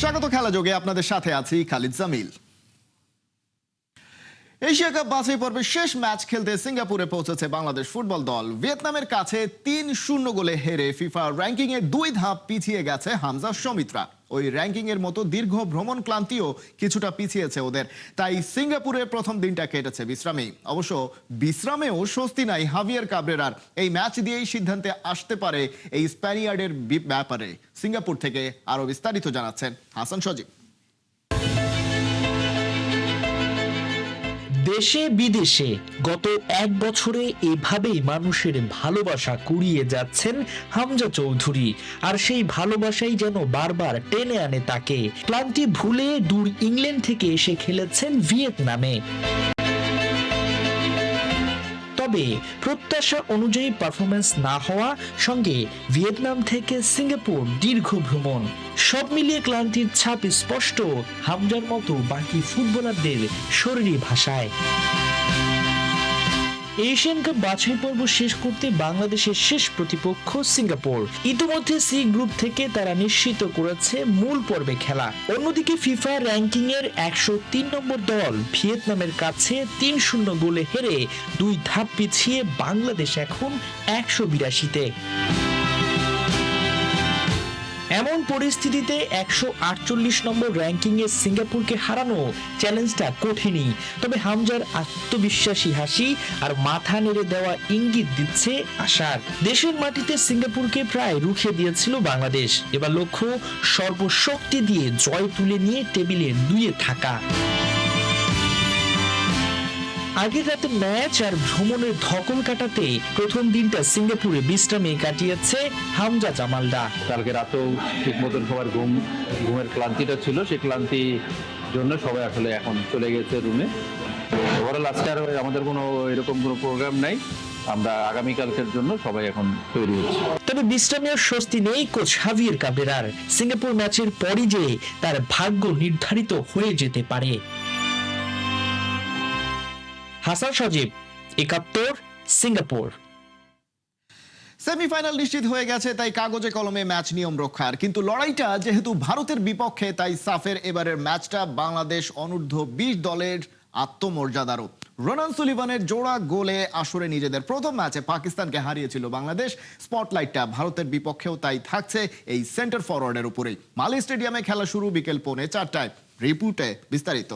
স্বাগত খেলা যোগে আপনাদের সাথে আছি খালিদ জামিল। এশিয়া কাপ বাছাই পর্বে শেষ ম্যাচ খেলতে সিঙ্গাপুরে পৌঁছেছে বাংলাদেশ ফুটবল দল। ভিয়েতনামের কাছে ৩-০ গোলে হেরে ফিফা র্যাঙ্কিং এ ২ ধাপ পিছিয়ে গেছে হামজা সমিত্রা। ওই র্যাঙ্কিং এর মতো দীর্ঘ ভ্রমণ ক্লান্তিও কিছুটা পিছিয়েছে ওদের, তাই সিঙ্গাপুরের প্রথম দিনটা কেটেছে বিশ্রামে। অবশ্য বিশ্রামেও স্বস্তি নাই হাভিয়ার কাবরেরার। এই ম্যাচ দিয়েই সিদ্ধান্তে আসতে পারে এই স্প্যানিয়ার্ডের ব্যাপারে। সিঙ্গাপুর থেকে আরো বিস্তারিত জানাচ্ছেন হাসান সজীব। দেশে বিদেশে গত এক বছরে এভাবেই মানুষের ভালোবাসা কুড়িয়ে যাচ্ছেন হামজা চৌধুরী, আর সেই ভালোবাসাই যেন বারবার টেনে আনে তাকে। ক্লান্তি ভুলে দূর ইংল্যান্ড থেকে এসে খেলেছেন ভিয়েতনামে। তবে প্রত্যাশা অনুযায়ী পারফরমেন্স না হওয়া, সঙ্গে ভিয়েতনাম থেকে সিঙ্গাপুর দীর্ঘ ভ্রমণ, সব মিলিয়ে ক্লান্তির ছাপ স্পষ্ট হামজার মতো বাকি ফুটবলারদের শরীরী ভাষায়। এশিয়ান কাপ বাছাই পর্ব শেষ করতে বাংলাদেশের শেষ প্রতিপক্ষ সিঙ্গাপুর। ইতিমধ্যে সি গ্রুপ থেকে তারা নিশ্চিত করেছে মূল পর্বে খেলা। অন্যদিকে ফিফা র্যাঙ্কিং এর ১০৩ নম্বর দল ভিয়েতনামের কাছে ৩-০ গোলে হেরে ২ ধাপ পিছিয়ে বাংলাদেশ এখন ১৮২তে। এমন পরিস্থিতিতে ১৪৮ নম্বর র্যাঙ্কিং এ সিঙ্গাপুরকে হারানো চ্যালেঞ্জটা কঠিনই। তবে হামজার আত্মবিশ্বাসী হাসি আর মাথা নেড়ে দেওয়া ইঙ্গিত দিচ্ছে আশার। দেশের মাটিতে সিঙ্গাপুরকে প্রায় রুখে দিয়েছিল বাংলাদেশ। এবার লক্ষ্য সর্বশক্তি দিয়ে জয় তুলে নিয়ে টেবিলে ২-এ থাকা। আগের রাতে ম্যাচ আর ভ্রমণের ধকল কাটাতে প্রথম দিনটা সিঙ্গাপুরে বিশ্রামে কাটিয়েছে হামজা জামালরা। কালকে রাতেও ঠিক মতন সবার ঘুমের ক্লান্তিটা ছিল, সেই ক্লান্তির জন্য সবাই আসলে এখন চলে গেছে রুমে। ওভারঅল আজকে আর আমাদের কোনো এরকম কোনো প্রোগ্রাম নাই, আমরা আগামীকালকের জন্য সবাই এখন তৈরি হচ্ছি। তবে বিশ্রামের স্বস্তি নেই কোচ হাভিয়ার কাবরেরার। সিঙ্গাপুর ম্যাচের পরই যে তার ভাগ্য নির্ধারিত হয়ে যেতে পারে। হাসান সজীব, ৭১, সিঙ্গাপুর। সেমিফাইনাল নিশ্চিত হয়ে গেছে, তাই কাগজে কলমে ম্যাচ নিয়ম রক্ষার। কিন্তু লড়াইটা যেহেতু ভারতের বিপক্ষে, তাই সাফের এবারের ম্যাচটা বাংলাদেশ অনূর্ধ্ব-২০ দলের আত্মমর্যাদারও। রোনান সুলিভানের জোড়া গোলে আসরে নিজেদের প্রথম ম্যাচে পাকিস্তানকে হারিয়েছিল বাংলাদেশ। স্পটলাইটটা ভারতের বিপক্ষেও তাই থাকছে এই সেন্টার ফরওয়ার্ডের উপরেই। মালি স্টেডিয়ামে খেলা শুরু বিকেল 4:45। রিপোর্টে বিস্তারিত।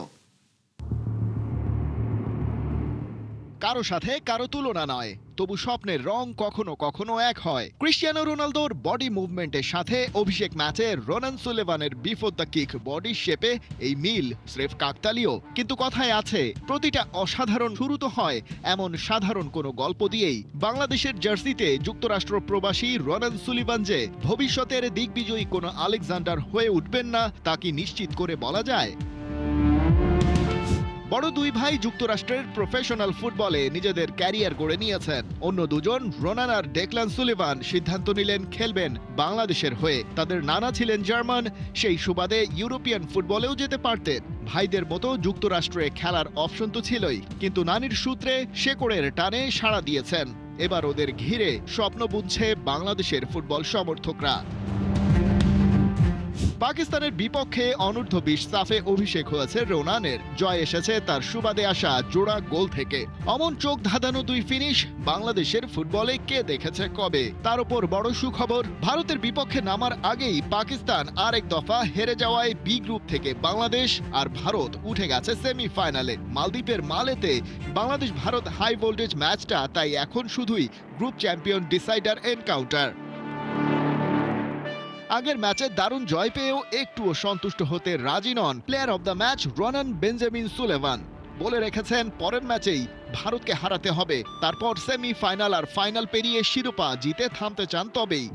কারো সাথে কারো তুলনা নয়, তবু স্বপ্নের রং কখনো কখনো এক হয়। ক্রিস্টিয়ানো রোনালদোর বডি মুভমেন্টের সাথে অভিষেক ম্যাচে রোনান সুলেভানের বিফোর দ্য কিক বডি শেপে এই মিল স্রেফ কাকতালীয়। কিন্তু কথায় আছে, প্রতিটা অসাধারণ শুরু তো হয় এমন সাধারণ কোনো গল্প দিয়েই। বাংলাদেশের জার্সিতে যুক্তরাষ্ট্র প্রবাসী রোনান সুলিভান যে ভবিষ্যতের দিগ্বিজয়ী কোনো আলেকজান্ডার হয়ে উঠবেন না, তা কি নিশ্চিত করে বলা যায়? বড় দুই ভাই যুক্তরাষ্ট্রের প্রফেশনাল ফুটবলে নিজেদের ক্যারিয়ার গড়ে নিয়েছেন। অন্য দুজন, রোনান আর ডেকলান সুলিভান, সিদ্ধান্ত নিলেন খেলবেন বাংলাদেশের হয়ে। তাদের নানা ছিলেন জার্মান, সেই সুবাদে ইউরোপিয়ান ফুটবলেও যেতে পারতেন। ভাইদের মতো যুক্তরাষ্ট্রে খেলার অপশন তো ছিলই, কিন্তু নানির সূত্রে শেকড়ের টানে সাড়া দিয়েছেন। এবার ওদের ঘিরে স্বপ্ন বুনছে বাংলাদেশের ফুটবল সমর্থকরা। পাকিস্তানের বিপক্ষে অনূর্ধ্ব-২০ সাফে অভিষেক হয়েছে রোনানের। জয় এসেছে তার সুবাদে আসা জোড়া গোল থেকে। অমন চোখ ধাঁধানো দুই ফিনিশ বাংলাদেশের ফুটবলে কে দেখেছে কবে? তার উপর বড় সুখবর, ভারতের বিপক্ষে নামার আগেই পাকিস্তান আরেক দফা হেরে যাওয়ায় বি গ্রুপ থেকে বাংলাদেশ আর ভারত উঠে গেছে সেমিফাইনালে। মালদ্বীপের মালেতে বাংলাদেশ ভারত হাই ভোল্টেজ ম্যাচটা তাই এখন শুধুই গ্রুপ চ্যাম্পিয়ন ডিসাইডার এনকাউন্টার। আগের ম্যাচে দারুণ জয় পেয়েও একটুও সন্তুষ্ট হতে রাজি নন player of the match Ronan Benjamin Sullivan. বলে রেখেছেন পরের ম্যাচেই ভারতকে হারাতে হবে, তারপর সেমিফাইনাল আর ফাইনাল পেরিয়ে শিরোপা জিতে থামতে চান তবেই।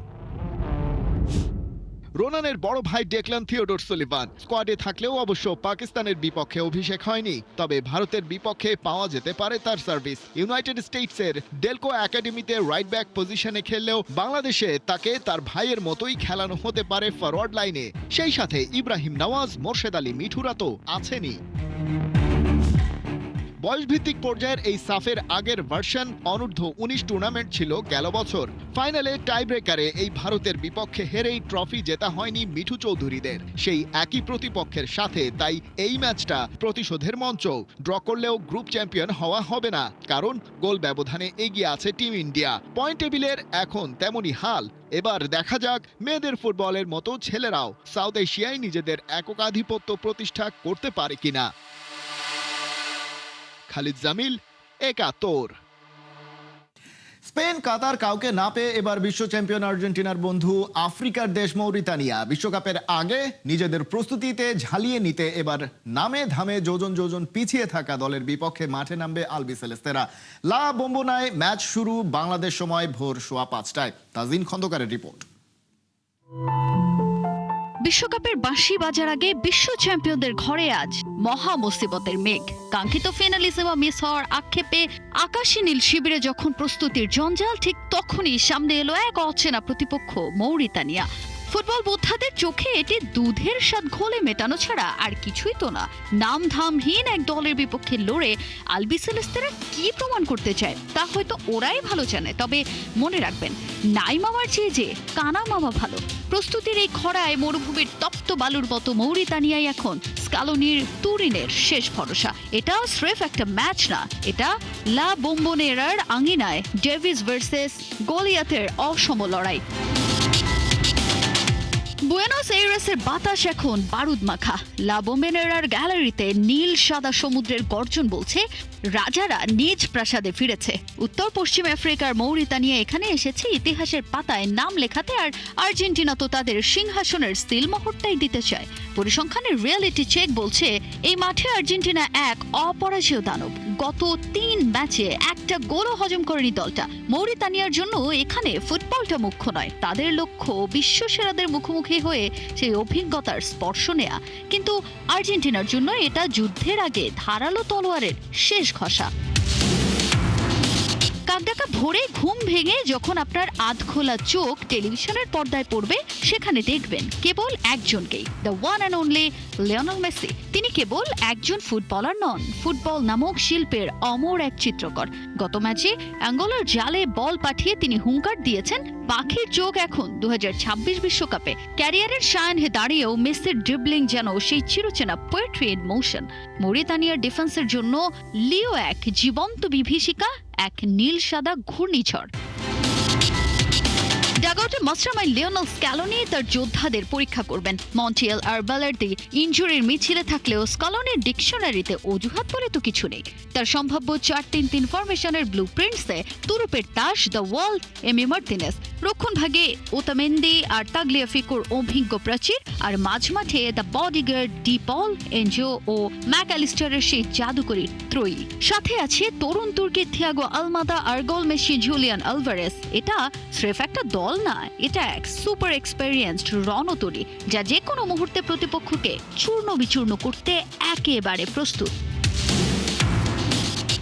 রোনানের বড় ভাই ডেকলান থিওডোর সুলিভান স্কোয়াডে থাকলেও অবশ্য পাকিস্তানের বিপক্ষে অভিষেক হয়নি। তবে ভারতের বিপক্ষে পাওয়া যেতে পারে তার সার্ভিস। ইউনাইটেড স্টেটসের ডেলকো একাডেমিতে রাইট ব্যাক পজিশনে খেললেও বাংলাদেশে তাকে তার ভাইয়ের মতোই খেলানো হতে পারে ফরওয়ার্ড লাইনে। সেই সাথে ইব্রাহিম নওয়াজ, মোর্শেদ আলী মিঠুরা তো আছেনই। বয়সভিত্তিক পর্যায়ের এই সাফের আগের ভার্সন অনূর্ধ্ব 19 টুর্নামেন্ট ছিল গেল বছর। ফাইনালে টাইব্রেকারে এই ভারতের বিপক্ষে হেরেই ট্রফি জেতা হয়নি মিঠু চৌধুরীদের। সেই একই প্রতিপক্ষের সাথে তাই এই ম্যাচটা প্রতিশোধের মঞ্চ। ড্র করলেও গ্রুপ চ্যাম্পিয়ন হওয়া হবে না, কারণ গোল ব্যবধানে এগিয়ে আছে টিম ইন্ডিয়া। পয়েন্ট টেবিলের এখন তেমনই হাল। এবার দেখা যাক মেয়েদের ফুটবলের মতো ছেলেরাও সাউথ এশিয়ায় নিজেদের এককাধিপত্য প্রতিষ্ঠা করতে পারে কিনা। খালিদ জামিল, একাত্তর। স্পেন কাতার কাউকে না পেয়ে এবার বিশ্ব চ্যাম্পিয়ন আর্জেন্টিনার বন্ধু আফ্রিকার দেশ মৌরিতানিয়া বিশ্বকাপের আগে নিজেদের প্রস্তুতিতে ঝালিয়ে নিতে এবার নামে ধামে যোজন যোজন পিছিয়ে থাকা দলের বিপক্ষে মাঠে নামবে আলবিসেলেস্তেরা। লা বোম্বোনায় ম্যাচ শুরু বাংলাদেশ সময় ভোর 5:15টায়। তাজিন খন্দকারের রিপোর্ট। বিশ্বকাপের বাঁশি বাজার আগে বিশ্ব চ্যাম্পিয়নদের ঘরে আজ মহা মুসিবতের মেঘ। কাঙ্ক্ষিত ফিনালিজেমা মিস হওয়ার আক্ষেপে আকাশী নীল শিবিরে যখন প্রস্তুতির জঞ্জাল, ঠিক তখনই সামনে এলো এক অচেনা প্রতিপক্ষ মৌরিতানিয়া। ফুটবল বোদ্ধাদের চোখে এটি দুধের স্বাদ ঘোলে মেটানো ছাড়া আর কিছুই তো না। নামধামহীন এক দলের বিপক্ষে লড়ে আলবিসেলেস্তেরা কি প্রমাণ করতে চায় তা হয়তো ওরাই ভালো জানে। তবে মনে রাখবেন, নাই মামার চেয়ে যে কানা মামা ভালো। প্রস্তুতির এই খরায় মরুভূমির তপ্ত বালুর মতো মৌরিতানিয়াই এখন স্কালোনির তুরিনের শেষ ভরসা। এটা স্রেফ একটা ম্যাচ না, এটা লা বোম্বোনেরার আঙিনায় ডেভিস ভার্সেস গলিয়াতের অসম লড়াই। বুয়েনোস এইরেসের বাতাস এখন বারুদ মাখা। লা বোম্বোনেরার গ্যালারিতে নীল সাদা সমুদ্রের গর্জন বলছে রাজারা নিজ প্রাসাদে ফিরেছে। উত্তর পশ্চিম আফ্রিকার মৌরিতানিয়া এখানে এসেছে ইতিহাসের পাতায় নাম লেখাতে, আর আর্জেন্টিনা তো তাদের সিংহাসনের সিলমোহরটাই দিতে চায়। পরিসংখ্যানের রিয়েলিটি চেক বলছে এই মাঠে আর্জেন্টিনা এক অপরাজেয় দানব। গত 3 ম্যাচে একটা গোলও হজম করেনি দলটা। মৌরিতানিয়ার জন্য এখানে ফুটবলটা মুখ্য নয়, তাদের লক্ষ্য বিশ্বসেরাদের মুখোমুখি হয়ে সেই অভিজ্ঞতার স্পর্শ নেয়া। কিন্তু আর্জেন্টিনার জন্য এটা যুদ্ধের আগে ধারালো তলোয়ারের শেষ ঘষা। কাকডাকা ভোরে ঘুম ভেঙে যখন আপনার আধখোলা চোখ টেলিভিশনের পর্দায় পড়বে, সেখানে দেখবেন কেবল একজনকেই, the one and only Lionel Messi. তিনি কেবল একজন ফুটবলার নন, ফুটবল নামক শিল্পের অমর এক চিত্রকর। গত ম্যাচে অ্যাঙ্গোলার জালে বল পাঠিয়ে তিনি হুঙ্কার দিয়েছেন পাখির চোখ এখন 2026 বিশ্বকাপে। ক্যারিয়ারের সায়ানে দাঁড়িয়েও মেসির ড্রিবলিং যেন সেই চিরচেনা পোয়েট্রি ইন মোশন। মৌরিতানিয়ার ডিফেন্সের জন্য লিও এক জীবন্ত বিভীষিকা, এক নীল সাদা ঘূর্ণিঝড়। ডাগআউটে মাস্টারমাইন্ড লিওনেল স্ক্যালোনি তার যোদ্ধাদের পরীক্ষা করবেন। মন্টিয়েল আর বালার্দি ইনজুরির মিছিলে থাকলেও স্ক্যালোনির ডিকশনারিতে অজুহাত বলে তো কিছু নেই। তার সম্ভাব্য 4-3-3 ফরমেশনের ব্লুপ্রিন্টসে তুরুপের তাস, দ্য ওয়ার্ল্ড, এমি মার্টিনেস, রক্ষণ ভাগে ওতামেন্দি আর তাগলিয়াফিকোর অভিজ্ঞ প্রাচীর, আর মাঝমাঠে the bodyguard, De Paul, Enzo ও ম্যাকঅ্যালিস্টারের সেই জাদুকরী ত্রয়ী। সাথে আছে তরুণ তুর্কি থিয়াগো আলমাদা আর গোল মেসি জুলিয়ান আলভারেস। এটা স্রেফ একটা দল না, এটা এক সুপার এক্সপেরিয়েন্সড রণতরী যা যে কোনো মুহূর্তে প্রতিপক্ষকে চূর্ণ বিচূর্ণ করতে একেবারে প্রস্তুত।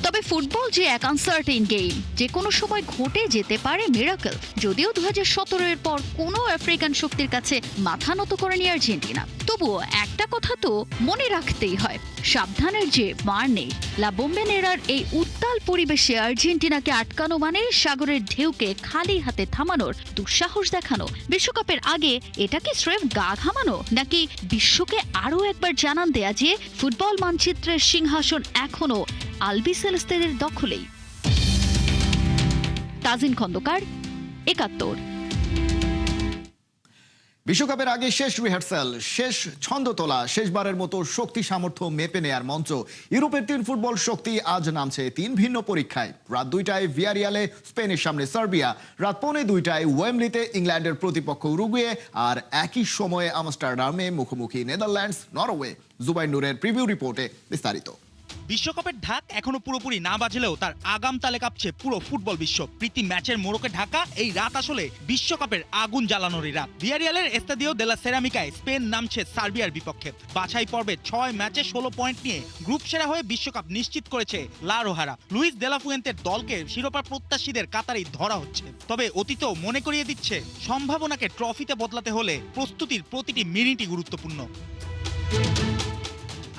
তবে ফুটবল যে এক আনসার্টেইন গেম, যে কোনো সময় ঘটে যেতে পারে মিরাকল। যদিও 2017 পর কোনো আফ্রিকান শক্তির কাছে মাথা নত করেনি আর্জেন্টিনা, তবুও একটা কথা তো মনে রাখতেই হয়, সাবধানের যে মার নেই। লা বোম্বোনেরার এই উত্তাল পরিবেশে আর্জেন্টিনাকে আটকানো মানে সাগরের ঢেউকে খালি হাতে থামানোর দুঃসাহস দেখানো। বিশ্বকাপের আগে এটা কি স্রেফ গা ঘামানো, নাকি বিশ্বকে আরও একবার জানান দেয়া যে ফুটবল মানচিত্রের সিংহাসন এখনো আলবিসেলেস্তেদের দখলেই? তাজিন খন্দকার, একাত্তর। বিশ্বকাপের আগে শেষ রিহার্সাল, শেষ ছন্দ তোলা, শেষবারের মতো শক্তি সামর্থ্য মেপে নেয়ার মঞ্চ। ইউরোপের 3 ফুটবল শক্তি আজ নামছে 3 ভিন্ন পরীক্ষায়। রাত 2টায় ভিয়ারিয়ালে স্পেনের সামনে সার্বিয়া, রাত 1:45টায় ওয়েমলিতে ইংল্যান্ডের প্রতিপক্ষ উরুগুয়ে, আর একই সময়ে আমস্টারডামে মুখোমুখি নেদারল্যান্ডস, নরওয়ে। জুবাইর নূরের প্রিভিউ রিপোর্টে বিস্তারিত। বিশ্বকাপের ঢাক এখনো পুরোপুরি না বাজলেও তার আগাম তালে কাঁপছে পুরো ফুটবল বিশ্ব। প্রীতি ম্যাচের মোড়কে ঢাকা এই রাত আসলে বিশ্বকাপের আগুন জ্বালানোরই রাত। ভিয়ারিয়ালের এস্তাদিও দে লা সেরামিকায় স্পেন নামছে সার্বিয়ার বিপক্ষে। বাছাই পর্বে 6 ম্যাচে 16 পয়েন্ট নিয়ে গ্রুপ সেরা হয়ে বিশ্বকাপ নিশ্চিত করেছে লা রোহারা। লুইস দে লা ফুয়েন্তের দলকে শিরোপা প্রত্যাশীদের কাতারেই ধরা হচ্ছে। তবে অতীতও মনে করিয়ে দিচ্ছে সম্ভাবনাকে ট্রফিতে বদলাতে হলে প্রস্তুতির প্রতিটি মিনিটই গুরুত্বপূর্ণ।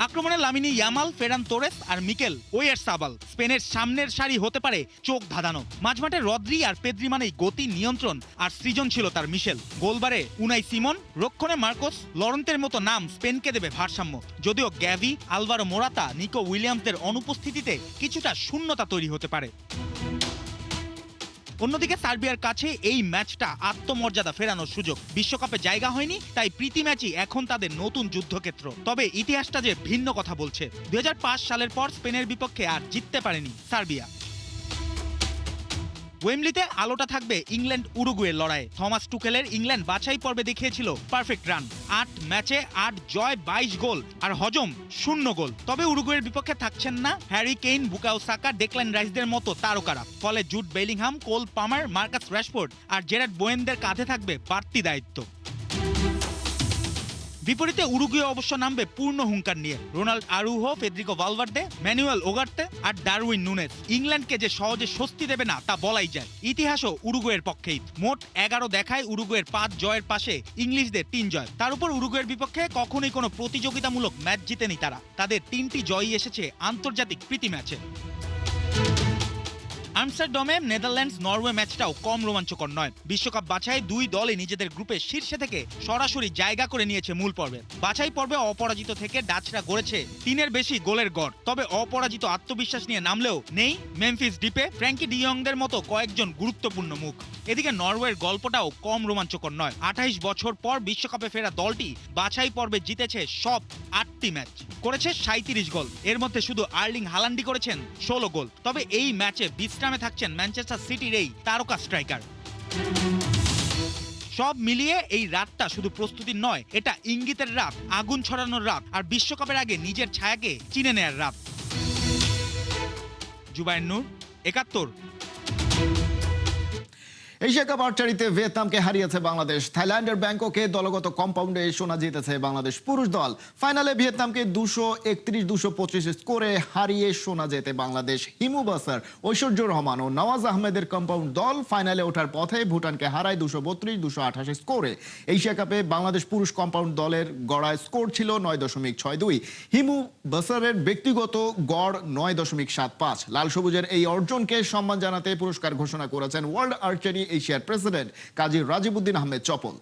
আক্রমণে লামিনী ইয়ামাল, ফেরান তোরেস আর মিকেল ওয়াইয়ারসাবাল স্পেনের সামনের সারি হতে পারে চোখ ধাঁধানো। মাঝমাঠে রদ্রি আর পেদ্রি মানেই গতি, নিয়ন্ত্রণ আর সৃজন ছিল তার মিশেল। গোলবারে উনাই সিমন, রক্ষণে মার্কোস লরেন্তের মতো নাম স্পেনকে দেবে ভারসাম্য। যদিও গ্যাভি, আলভারো মোরাতা, নিকো উইলিয়ামসদের অনুপস্থিতিতে কিছুটা শূন্যতা তৈরি হতে পারে। অন্যদিকে সার্বিয়ার কাছে এই ম্যাচটা আত্মমর্যাদা ফেরানোর সুযোগ। বিশ্বকাপে জায়গা হয়নি, তাই প্রীতি ম্যাচই এখন তাদের নতুন যুদ্ধক্ষেত্র। তবে ইতিহাসটা যে ভিন্ন কথা বলছে। 2005 সালের পর স্পেনের বিপক্ষে আর জিততে পারেনি সার্বিয়া। ওয়েমলিতে আলোটা থাকবে ইংল্যান্ড উরুগুয়ের লড়াইয়ে। থমাস টুকেলের ইংল্যান্ড বাছাই পর্বে দেখিয়েছিল পারফেক্ট রান, 8 ম্যাচে 8 জয়, 22 গোল আর হজম 0 গোল। তবে উরুগুয়ের বিপক্ষে থাকছেন না হ্যারি কেইন, বুকাও সাকা, ডেক্ল্যান রাইসদের মতো তারকারা। ফলে জুড বেলিংহাম, কোল পামার, মার্কাস রাশফোর্ড আর জেরার্ড বোয়েনদের কাঁধে থাকবে বাড়তি দায়িত্ব। বিপরীতে উরুগুয়ে অবশ্য নামবে পূর্ণ হুঙ্কার নিয়ে। রোনাল্ড আরুহো, ফেদ্রিকো ভালভার্দে, ম্যানুয়েল ওগার্তে আর ডারউইন নুনেজ ইংল্যান্ডকে যে সহজে স্বস্তি দেবে না তা বলাই যায়। ইতিহাসও উরুগুয়ের পক্ষেই। মোট 11 দেখায় উরুগুয়ের 5 জয়ের পাশে ইংলিশদের 3 জয়। তার উপর উরুগুয়ের বিপক্ষে কখনোই কোনো প্রতিযোগিতামূলক ম্যাচ জিতেনি তারা। তাদের 3টি জয়ই এসেছে আন্তর্জাতিক প্রীতি ম্যাচে। আমস্টারডামে নেদারল্যান্ডস নরওয়ে ম্যাচটাও কম রোমাঞ্চকর নয়। বিশ্বকাপ বাছাই 2 দলই নিজেদের গ্রুপের শীর্ষে থেকে সরাসরি জায়গা করে নিয়েছে মূল পর্বে। বাছাই পর্বে অপরাজিত থেকে ডাচরা গড়েছে 3-এর বেশি গোলের গড়। তবে অপরাজিত আত্মবিশ্বাস নিয়ে নামলেও নেই মেমফিস ডিপে, ফ্র্যাঙ্কি ডিয়ংদের মতো কয়েকজন গুরুত্বপূর্ণ মুখ। এদিকে নরওয়ের গল্পটাও কম রোমাঞ্চকর নয়। 28 বছর পর বিশ্বকাপে ফেরা দলটি বাছাই পর্বে জিতেছে সব 8টি ম্যাচ, করেছে 37 গোল। এর মধ্যে শুধু আর্লিং হালান্ডি করেছেন 16 গোল। তবে এই ম্যাচে বিশ্রামে থাকছেন ম্যানচেস্টার সিটির এই তারকা স্ট্রাইকার। সব মিলিয়ে এই রাতটা শুধু প্রস্তুতির নয়, এটা ইঙ্গিতের রাত, আগুন ছড়ানোর রাত আর বিশ্বকাপের আগে নিজের ছায়াকে চিনে নেয়ার রাত। জুবায়ের নূর, 71। এশিয়া কাপ আর্চারিতে ভিয়েতনামকে হারিয়েছে বাংলাদেশ। থাইল্যান্ডের ব্যাংককে দলগত কম্পাউন্ডে সোনা জিতেছে বাংলাদেশ পুরুষ দল। ফাইনালে ভিয়েতনামকে 231-225 স্কোরে হারিয়ে সোনা জেতে বাংলাদেশ। হিমু বাসার, ঐশ্বর্য রহমান ও নওয়াজ আহমেদের কম্পাউন্ড দল ফাইনালে ওঠার পথে ভুটানকে হারায় 232-228 স্কোরে। এশিয়া কাপে বাংলাদেশ পুরুষ কম্পাউন্ড দলের গড়ায় স্কোর ছিল 9.62। হিমু বাসারের ব্যক্তিগত গড় 9.75। লাল সবুজের এই অর্জনকে সম্মান জানাতে পুরস্কার ঘোষণা করেছেন ওয়ার্ল্ড আর্চারি এশিয়ার প্রেসিডেন্ট কাজী রাজিবউদ্দিন আহমেদ চপল।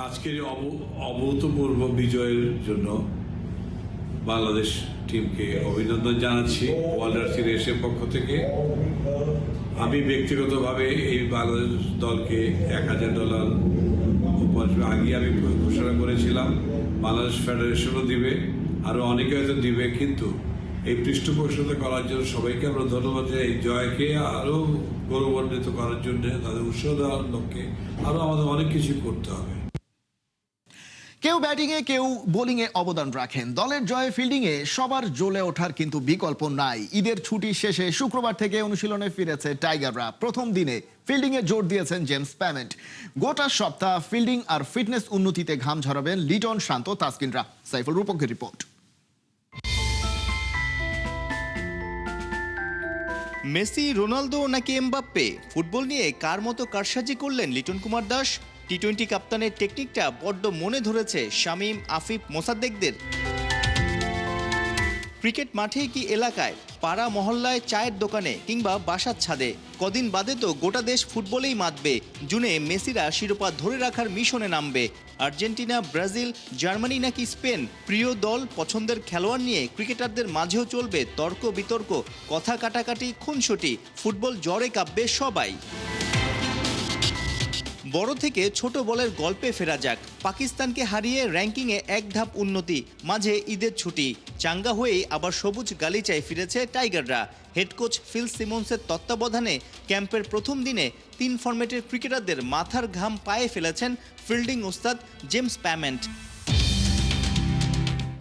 আজকের অভূতপূর্ব বিজয়ের জন্য বাংলাদেশ টিমকে অভিনন্দন জানাচ্ছি ওয়ার্ল্ড আর্চারি এশিয়ার পক্ষ থেকে। আমি ব্যক্তিগতভাবে এই বাংলাদেশ দলকে $1000 উপহার আগে আমি ঘোষণা করেছিলাম। বাংলাদেশ ফেডারেশনও দিবে, আরও অনেকে হয়তো দিবে, কিন্তু এই পৃষ্ঠপোষকতা করার জন্য সবাইকে আমরা ধন্যবাদ। এই জয়কে আরও গৌরবান্বিত করার জন্য, তাদের উৎসাহ দেওয়ার লক্ষ্যে আরও আমাদের অনেক কিছু করতে হবে। কেউ ব্যাটিংয়ে, কেউ বোলিংয়ে অবদান রাখেন। দলের জয়ে ফিল্ডিংয়ে সবার জ্বলে ওঠার কিন্তু বিকল্প নাই। ঈদের ছুটি শেষে শুক্রবার থেকে অনুশীলনে ফিরেছে টাইগাররা। প্রথম দিনে ফিল্ডিংয়ে জোর দিয়েছেন জেমস প্যামেন্ট। গোটা সপ্তাহ ফিল্ডিং আর ফিটনেস উন্নতিতে ঘাম ঝরাবেন লিটন, শান্ত, তাসকিনরা। সাইফুল রূপকের রিপোর্ট। মেসি, রোনালদো নাকি এমবাপ্পে, ফুটবল নিয়ে কার মতো কারসাজি করলেন লিটন কুমার দাস? টি-20 কাপ্তানের টেকনিকটা বড্ড মনে ধরেছে শামীম, আফিফ, মোসাদ্দেকদের। ক্রিকেট মাঠে কি এলাকায়, পাড়া মহল্লায়, চায়ের দোকানে কিংবা বাসার ছাদে, কদিন বাদে তো গোটা দেশ ফুটবলেই মাতবে। জুনে মেসিরা শিরোপা ধরে রাখার মিশনে নামবে। আর্জেন্টিনা, ব্রাজিল, জার্মানি নাকি স্পেন, প্রিয় দল, পছন্দের খেলোয়াড় নিয়ে ক্রিকেটারদের মাঝেও চলবে তর্ক বিতর্ক, কথা কাটাকাটি, খুনসুটি। ফুটবল জ্বরে কাঁপবে সবাই। বড় থেকে ছোট বলের গল্পে ফেরা যাক। পাকিস্তানকে হারিয়ে র্যাঙ্কিংয়ে এক ধাপ উন্নতি, মাঝে ঈদের ছুটি, চাঙ্গা হয়েই আবার সবুজ গালিচায় ফিরেছে টাইগাররা। হেড কোচ ফিল সিমন্সের তত্ত্বাবধানে ক্যাম্পের প্রথম দিনে 3 ফরম্যাটের ক্রিকেটারদের মাথার ঘাম পায়ে ফেলেছেন ফিল্ডিং ওস্তাদ জেমস প্যামেন্ট।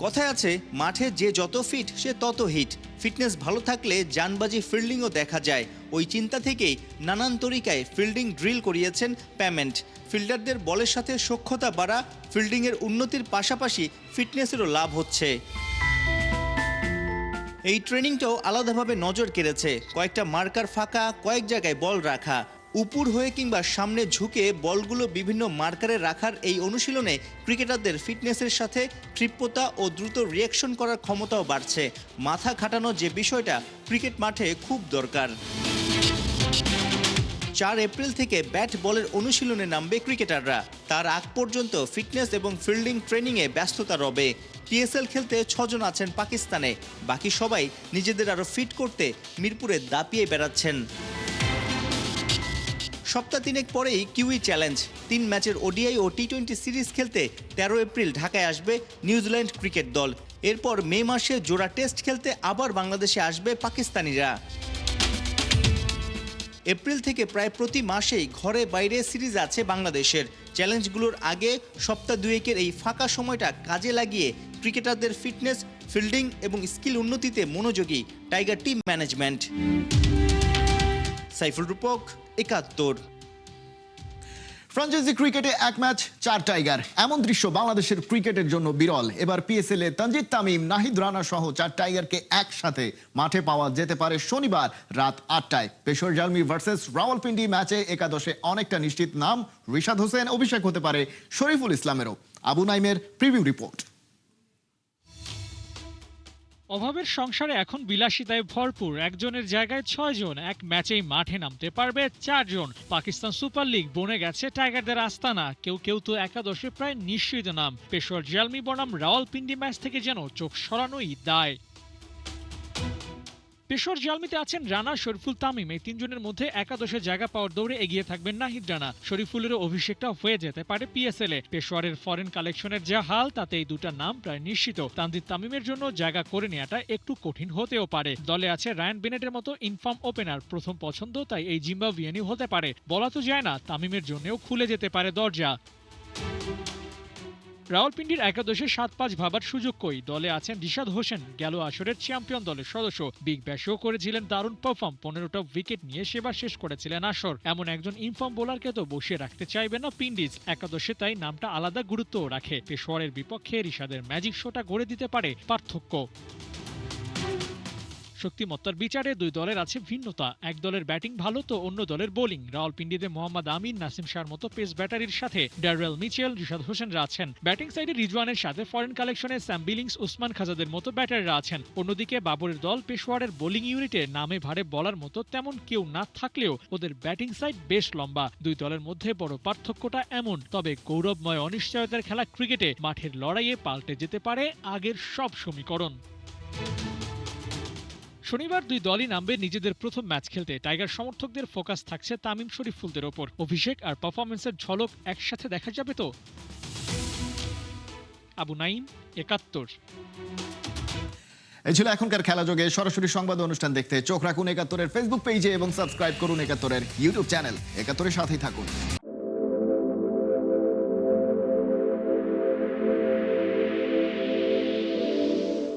কথায় আছে, মাঠে যে যত ফিট সে তত হিট। ফিটনেস ভালো থাকলে জানবাজি ফিল্ডিংও দেখা যায়। ওই চিন্তা থেকেই নানান তরিকায় ফিল্ডিং ড্রিল করিয়েছেন প্যামেন্ট। ফিল্ডারদের বলের সাথে সখ্যতা বাড়া, ফিল্ডিংয়ের উন্নতির পাশাপাশি ফিটনেসেরও লাভ হচ্ছে। এই ট্রেনিংটাও আলাদাভাবে নজর কেড়েছে। কয়েকটা মার্কার ফাঁকা, কয়েক জায়গায় বল রাখা, উপর হয়ে কিংবা সামনে ঝুঁকে বলগুলো বিভিন্ন মার্কারে রাখার এই অনুশীলনে ক্রিকেটারদের ফিটনেসের সাথে ক্ষিপ্রতা ও দ্রুত রিয়াকশন করার ক্ষমতাও বাড়ছে। মাথা খাটানো যে বিষয়টা ক্রিকেট মাঠে খুব দরকার। 4 এপ্রিল থেকে ব্যাট বলের অনুশীলনে নামবে ক্রিকেটাররা। তার আগ পর্যন্ত ফিটনেস এবং ফিল্ডিং ট্রেনিংয়ে ব্যস্ততা রবে। পিএসএল খেলতে 6 জন আছেন পাকিস্তানে, বাকি সবাই নিজেদের আরও ফিট করতে মিরপুরে দাপিয়ে বেড়াচ্ছেন। সপ্তাহ 3 পরেই কিউই চ্যালেঞ্জ। 3 ম্যাচের ওডিআই ও টি20 সিরিজ খেলতে 13 এপ্রিল ঢাকায় আসবে নিউজিল্যান্ড ক্রিকেট দল। এরপর মে মাসে জোড়া টেস্ট খেলতে আবার বাংলাদেশে আসবে পাকিস্তানিরা। এপ্রিল থেকে প্রায় প্রতি মাসেই ঘরে বাইরে সিরিজ আছে বাংলাদেশের। চ্যালেঞ্জগুলোর আগে সপ্তাহ 2 এই ফাঁকা সময়টা কাজে লাগিয়ে ক্রিকেটারদের ফিটনেস, ফিল্ডিং এবং স্কিল উন্নতিতে মনোযোগী টাইগার টিম ম্যানেজমেন্ট। সাইফুল রূপক, 71। ফ্র্যাঞ্চাইজি ক্রিকেটে 1 ম্যাচ 4 টাইগার, এমন দৃশ্য বাংলাদেশের ক্রিকেটের জন্য বিরল। এবার পিএসএল এ তানজিদ তামিম, নাহিদ রানা সহ 4 টাইগারকে একসাথে মাঠে পাওয়া যেতে পারে শনিবার রাত 8টায়। পেশর জালমি ভার্সেস রাওয়ালপিন্ডি ম্যাচে একাদশে অনেকটা নিশ্চিত নাম রিশাদ হোসেন, অভিষেক হতে পারে শরীফুল ইসলামেরও। আবু নাইমের প্রিভিউ রিপোর্ট। অভাবের সংসারে এখন বিলাসিতায় ভরপুর। একজনের জায়গায় 6 জন, এক ম্যাচেই মাঠে নামতে পারবে 4 জন। পাকিস্তান সুপার লিগ বনে গেছে টাইগারদের আস্তানা। কেউ তো একাদশে প্রায় নিশ্চিত নাম। পেশোয়ার জালমি বনাম রাওয়ালপিন্ডি ম্যাচ থেকে যেন চোখ সরানোই দায়। পেশোয়ার জালমিতে আছেন রানা, শরীফুল, তামিম। এই 3 জনের মধ্যে একাদশে জায়গা পাওয়ার দৌড়ে এগিয়ে থাকবেন নাহিদ রানা। শরীফুলেরও অভিষেকটা হয়ে যেতে পারে পিএসএল এ। পেশোয়ারের ফরেন কালেকশনের যা হাল, তাতে এই 2টা নাম প্রায় নিশ্চিত। তানজিদ তামিমের জন্য জায়গা করে নেওয়াটা একটু কঠিন হতেও পারে। দলে আছে রায়ান বেনেটের মতো ইনফর্ম ওপেনার, প্রথম পছন্দ, তাই এই জিম্বাবুইয়ানি হতে পারে। বলা তো যায় না, তামিমের জন্যও খুলে যেতে পারে দরজা। রাওয়ালপিন্ডির একাদশে 7-5 ভাবার সুযোগ কই। দলে আছেন রিশাদ হোসেন, গেল আসরের চ্যাম্পিয়ন দলের সদস্য। বিগ ব্যাশও করেছিলেন দারুণ পারফর্ম, 15টা উইকেট নিয়ে সেবার শেষ করেছিলেন আসর। এমন একজন ইনফর্ম বোলারকে তো বসিয়ে রাখতে চাইবে না পিন্ডিজ। একাদশে তাই নামটা আলাদা গুরুত্বও রাখে। পেশোয়ারের বিপক্ষে রিশাদের ম্যাজিক শোটা গড়ে দিতে পারে পার্থক্য। শক্তিমত্তার বিচারে 2 দলের আছে ভিন্নতা। এক দলের ব্যাটিং ভালো তো অন্য দলের বোলিং। রাওয়ালপিন্ডিতে মোহাম্মদ আমিন, নাসিম শাহর মতো পেস ব্যাটারির সাথে ড্যারেল মিচেল, রিশাদ হোসেনরা আছেন। ব্যাটিং সাইডে রিজওয়ানের সাথে ফরেন কালেকশনে স্যাম বিলিংস, উসমান খাজাদের মতো ব্যাটাররা আছেন। অন্যদিকে বাবরের দল পেশোয়ারের বোলিং ইউনিটে নামে ভারে বলার মতো তেমন কেউ না থাকলেও ওদের ব্যাটিং সাইড বেশ লম্বা। 2 দলের মধ্যে বড় পার্থক্যটা এমন। তবে গৌরবময় অনিশ্চয়তার খেলা ক্রিকেটে মাঠের লড়াইয়ে পাল্টে যেতে পারে আগের সব সমীকরণ। শনিবার 2 দলই নামবে নিজেদের প্রথম ম্যাচ খেলতে। টাইগার সমর্থকদের ফোকাস থাকছে তামিম, শরীফুলদের ওপর। অভিষেক আর পারফরমেন্সের ঝলক একসাথে দেখা যাবে তো। আবু নাইম, 71। এই ছিল এখনকার খেলাযোগে। সরাসরি সংবাদ অনুষ্ঠান দেখতে চোখ রাখুন 71-এর ফেসবুক পেজে এবং সাবস্ক্রাইব করুন 71-এর ইউটিউব চ্যানেল। 71-এর সাথেই থাকুন।